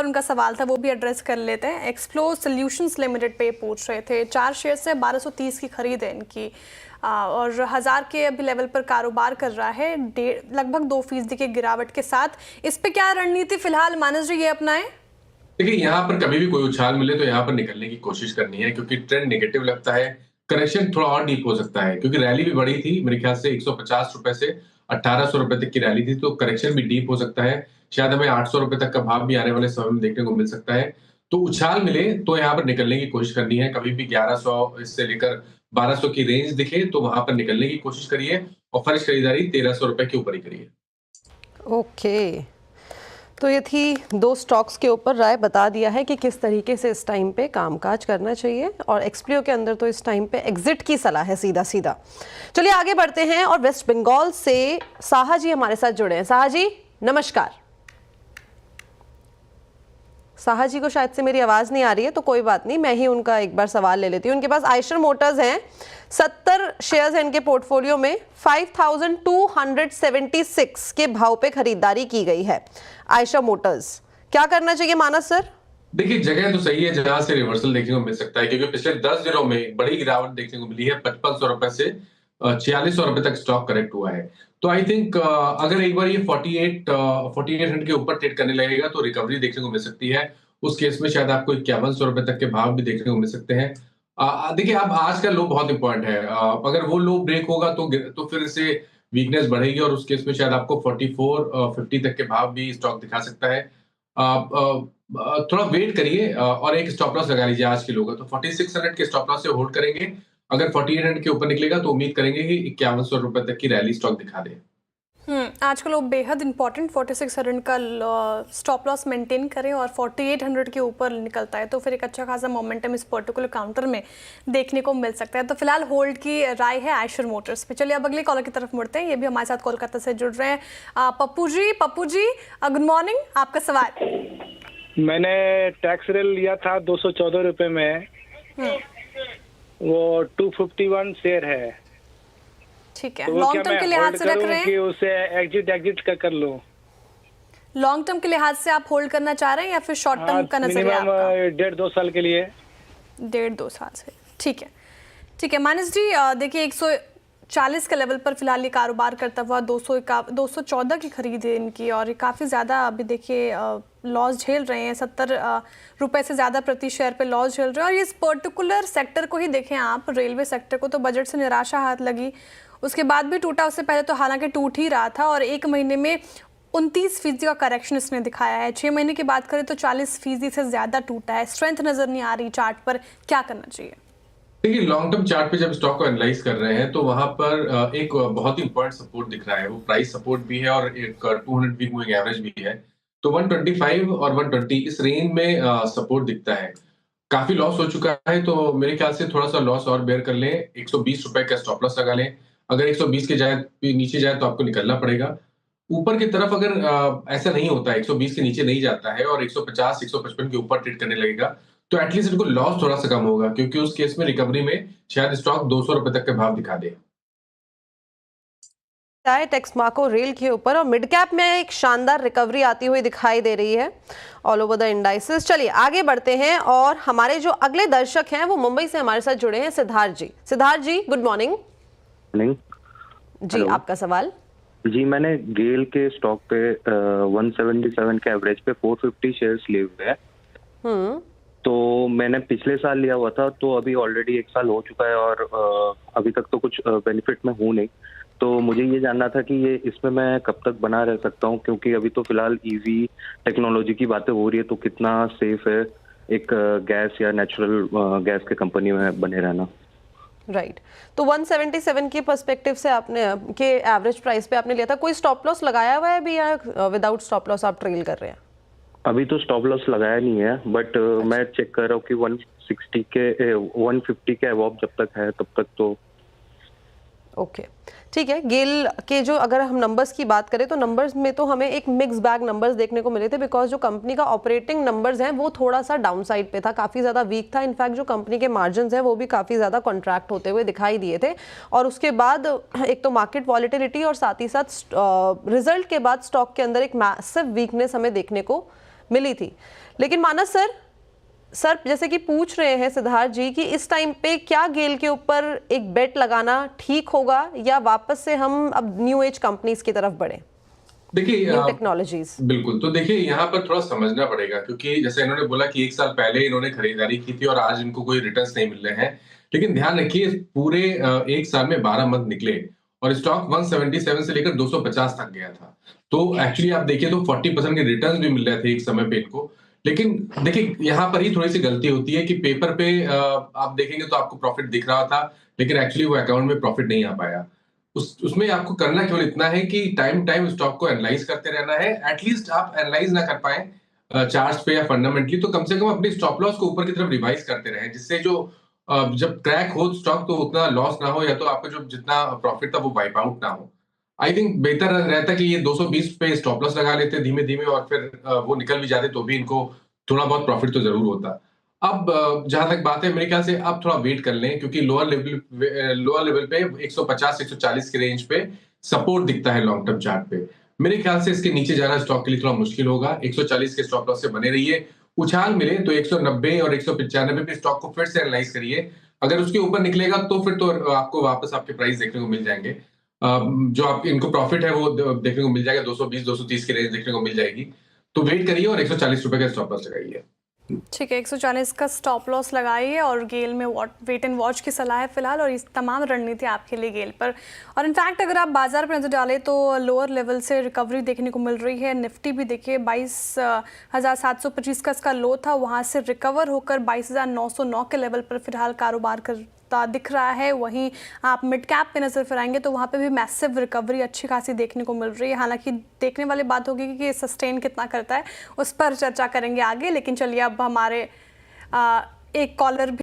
उनका सवाल था वो भी एड्रेस कर लेते हैं। एक्सप्लोर सॉल्यूशंस लिमिटेड पे पूछ रहे थे, 4 शेयर से 1230 की खरीद है इनकी और 1000 के अभी लेवल पर कारोबार कर रहा है, लगभग 2% की गिरावट के साथ। इस पे क्या रणनीति फिलहाल मानस जी ये अपनाएं? देखिए, यहाँ पर कभी भी कोई उछाल मिले तो यहाँ पर निकलने की कोशिश करनी है, क्योंकि ट्रेंड नेगेटिव लगता है। करेक्शन थोड़ा और डीप हो सकता है, क्योंकि रैली भी बढ़ी थी मेरे ख्याल से ₹150 से ₹1800 तक की रैली थी, तो करेक्शन भी डीप हो सकता है। शायद हमें ₹800 तक का भाव भी आने वाले समय में देखने को मिल सकता है। तो उछाल मिले तो यहाँ पर निकलने की कोशिश करनी है। कभी भी 1100 इससे लेकर 1200 की रेंज दिखे तो वहां पर निकलने की कोशिश करिए और फ्रेश खरीदारी ₹1300 के ऊपर ही करिए। ओके, तो ये थी 2 स्टॉक्स के ऊपर राय बता दिया है कि किस तरीके से इस टाइम पे कामकाज करना चाहिए, और एक्सप्लियो के अंदर तो इस टाइम पे एग्जिट की सलाह है सीधा सीधा। चलिए आगे बढ़ते हैं और वेस्ट बंगाल से साहा जी हमारे साथ जुड़े हैं। साहा जी नमस्कार। साहा जी को शायद से मेरी आवाज नहीं आ रही है, तो कोई बात नहीं, मैं ही उनका एक बार सवाल ले लेती हूँ। उनके पास आयशर मोटर्स हैं, 70 शेयर्स हैं इनके पोर्टफोलियो में, 5276 के भाव पे खरीदारी की गई है आयशर मोटर्स। क्या करना चाहिए मानस सर? देखिए, जगह तो सही है जहां से रिवर्सल देखने को मिल सकता है, क्योंकि पिछले 10 दिनों में बड़ी गिरावट देखने को मिली है। ₹5500 से ₹4600 तक स्टॉक करेक्ट हुआ है। तो आई थिंक अगर एक बार ये 4800 के ऊपर ट्रेड करने लगेगा तो रिकवरी देखने को मिल सकती है। उस केस में शायद आपको ₹5100 तक के भाव भी देखने को मिल सकते हैं। देखिए, अब आज का लो बहुत इंपॉर्टेंट है। अगर वो लो ब्रेक होगा तो फिर से वीकनेस बढ़ेगी और उस केस में शायद आपको 4450 तक के भाव भी स्टॉक दिखा सकता है। थोड़ा वेट करिए और एक स्टॉप लॉस लगा लीजिए आज के लो का। तो 4600 के स्टॉप लॉस से होल्ड करेंगे। अगर 4800 के ऊपर निकलेगा तो उम्मीद करेंगे कि ₹5100 तक की रैली स्टॉक दिखा दे। आज का लो बेहद इंपॉर्टेंट, 4600 का स्टॉप लॉस मेंटेन करें और 4800 के ऊपर निकलता है तो फिर एक अच्छा खासा मोमेंटम इस पर्टिकुलर काउंटर में देखने को मिल सकता है। तो फिलहाल होल्ड की राय है आयशर मोटर्स पे। चलिए अब अगले कॉलर की तरफ मुड़ते हैं, ये भी हमारे साथ कोलकाता से जुड़ रहे हैं। पप्पू जी गुड मॉर्निंग, आपका सवाल। मैंने टैक्स रेल लिया था ₹214 में, वो 251 शेयर है। ठीक है, तो लॉन्ग टर्म के लिहाज से रख रहे हैं कि उसे एग्जिट कर लूं? लॉन्ग टर्म के लिहाज से आप होल्ड करना चाह रहे हैं या फिर शॉर्ट टर्म का नजरिया आपका? 1.5-2 साल के लिए। 1.5-2 साल से, ठीक है मानस जी। देखिए 140 के लेवल पर फिलहाल ये कारोबार करता हुआ 214 की खरीद है इनकी, और ये काफ़ी ज़्यादा अभी देखिए लॉस झेल रहे हैं। 70 रुपए से ज़्यादा प्रति शेयर पे लॉस झेल रहे हैं। और ये इस पर्टिकुलर सेक्टर को ही देखें आप, रेलवे सेक्टर को, तो बजट से निराशा हाथ लगी, उसके बाद भी टूटा। उससे पहले तो हालांकि टूट ही रहा था और 1 महीने में 29% का करेक्शन इसने दिखाया है। 6 महीने की बात करें तो 40% से ज़्यादा टूटा है। स्ट्रेंथ नज़र नहीं आ रही चार्ट पर, क्या करना चाहिए? देखिए, लॉन्ग टर्म चार्ट पे जब स्टॉक को एनालाइज कर रहे हैं तो वहां पर एक बहुत ही इंपॉर्टेंट सपोर्ट दिख रहा है। वो प्राइस सपोर्ट भी है और एक 200 वीक मूविंग एवरेज भी है। तो 125 और 120 इस रेंज में सपोर्ट दिखता है। काफी लॉस हो चुका है, तो मेरे ख्याल से थोड़ा सा लॉस और बेयर कर लें। ₹120 का स्टॉप लॉस लगा लें। अगर 120 के नीचे जाए तो आपको निकलना पड़ेगा। ऊपर की तरफ अगर ऐसा नहीं होता है, 120 के नीचे नहीं जाता है और 150 155 के ऊपर ट्रेड करने लगेगा तो एटलीस्ट इनको लॉस थोड़ा सा कम होगा, क्योंकि उस केस में रिकवरी में शायद स्टॉक ₹200 तक के भाव दिखा दे। टेक्समाको रेल के ऊपर और मिड कैप में एक शानदार रिकवरी आती हुई दिखाई दे रही है ऑल ओवर द इंडाइसेस। चलिए आगे बढ़ते हैं और हमारे जो अगले दर्शक हैं वो मुंबई से हमारे साथ जुड़े हैं, सिद्धार्थ जी। सिद्धार्थ जी गुड मॉर्निंग। जी आपका सवाल। जी, मैंने गेल के स्टॉक पे 177 के एवरेज पे 450 शेयर्स लिए हुए हैं। तो मैंने पिछले साल लिया हुआ था, तो अभी ऑलरेडी 1 साल हो चुका है और अभी तक तो कुछ बेनिफिट में हूँ नहीं। तो मुझे ये जानना था कि ये इसमें मैं कब तक बना रह सकता हूँ, क्योंकि अभी तो फिलहाल ईवी टेक्नोलॉजी की बातें हो रही है, तो कितना सेफ है एक गैस या नेचुरल गैस के कंपनी में बने रहना। राइट तो 177 के पर्सपेक्टिव से आपने के एवरेज प्राइस पे आपने लिया था, कोई स्टॉप लॉस लगाया हुआ है अभी या विदाउट स्टॉप लॉस आप ट्रेल कर रहे हैं? अभी तो स्टॉप लॉस लगाया नहीं है, बट मैं चेक कर रहा हूँ कि 150 के अबव जब तक है तब तक तो ओके ठीक है। गेल के जो अगर हम नंबर्स की बात करें तो नंबर्स में तो हमें एक मिक्स बैग नंबर्स देखने को मिले थे, बिकॉज जो कंपनी का ऑपरेटिंग नंबर्स हैं वो थोड़ा सा डाउन साइड पे था, काफ़ी ज़्यादा वीक था। इनफैक्ट जो कंपनी के मार्जिन हैं वो भी काफ़ी ज़्यादा कॉन्ट्रैक्ट होते हुए दिखाई दिए थे। और उसके बाद एक तो मार्केट वॉलिटिलिटी और साथ ही साथ रिजल्ट के बाद स्टॉक के अंदर एक मैसिव वीकनेस हमें देखने को मिली थी। लेकिन मानस सर जैसे कि पूछ रहे हैं सिद्धार्थ जी कि इस टाइम पे क्या गेल के ऊपर एक बेट लगाना ठीक होगा या वापस से हम अब न्यू एज कंपनीज की तरफ बढ़े, देखिए न्यू टेक्नोलॉजीज? बिल्कुल, तो देखिए यहाँ पर थोड़ा समझना पड़ेगा, क्योंकि जैसे इन्होंने बोला कि 1 साल पहले इन्होंने खरीदारी की थी और आज इनको कोई रिटर्न्स नहीं मिल रहे हैं। लेकिन ध्यान रखिए, पूरे 1 साल में 12 मंथ निकले और स्टॉक 177 से लेकर 250 तक गया था। तो एक्चुअली आप देखिए तो 40% के रिटर्न्स भी मिल रहे थे एक समय पे इनको। लेकिन देखिए यहाँ पर ही थोड़ी-सी गलती होती है कि पेपर पे आप देखेंगे तो आपको प्रॉफिट दिख रहा था, लेकिन एक्चुअली वो अकाउंट में प्रॉफिट नहीं आ पाया। उसमें आपको करना केवल इतना है कि टाइम टाइम स्टॉक को एनालाइज करते रहना है। एटलीस्ट आप एनालाइज ना कर पाए चार्ट्स पे या फंडामेंटली, तो कम से कम अपनी स्टॉप लॉस को ऊपर की तरफ रिवाइज करते रहें, जिससे जो जब क्रैक हो स्टॉक तो उतना लॉस ना हो, या तो आपका जो जितना प्रॉफिट था वो वाइप आउट ना हो। आई थिंक बेहतर रहता कि ये 220 पे स्टॉप लॉस लगा लेते धीमे धीमे, और फिर वो निकल भी जाते तो भी इनको थोड़ा बहुत प्रॉफिट तो जरूर होता। अब जहां तक बात है, मेरे ख्याल से अब थोड़ा वेट कर लें, क्योंकि लोअर लेवल पे 150 140 के रेंज पे सपोर्ट दिखता है लॉन्ग टर्म चार्ट पे। मेरे ख्याल से इसके नीचे जाना स्टॉक के लिए थोड़ा मुश्किल होगा। 140 के स्टॉप लॉस से बने रहिए, उछाल मिले तो 190 और 195 पे स्टॉक को फिर से एनालाइज करिए। अगर उसके ऊपर निकलेगा तो फिर तो आपको वापस आपके प्राइस देखने को मिल जाएंगे। जो आप इनको प्रॉफिट है वो देखने को मिल जाएगा, 220 230 की रेंज देखने को मिल जाएगी। तो वेट करिए और 140 रुपए का स्टॉप लॉस लगाइए। ठीक है, 140 का स्टॉप लॉस लगाइए और गेल में वेट एंड वॉच की सलाह है फिलहाल, और इस तमाम रणनीति आपके लिए गेल पर। और इनफैक्ट अगर आप बाजार पर नजर डालें तो लोअर लेवल से रिकवरी देखने को मिल रही है। निफ्टी भी देखिए 22,725 का इसका लो था, वहां से रिकवर होकर 22,909 के लेवल पर फिलहाल कारोबार करता दिख रहा है। वहीं आप मिड कैप पे नजर फिराएंगे तो वहां पे भी मैसिव रिकवरी अच्छी खासी देखने को मिल रही है। हालांकि देखने वाली बात होगी कि सस्टेन कितना करता है, उस पर चर्चा करेंगे आगे। लेकिन चलिए अब हमारे एक कॉलर भी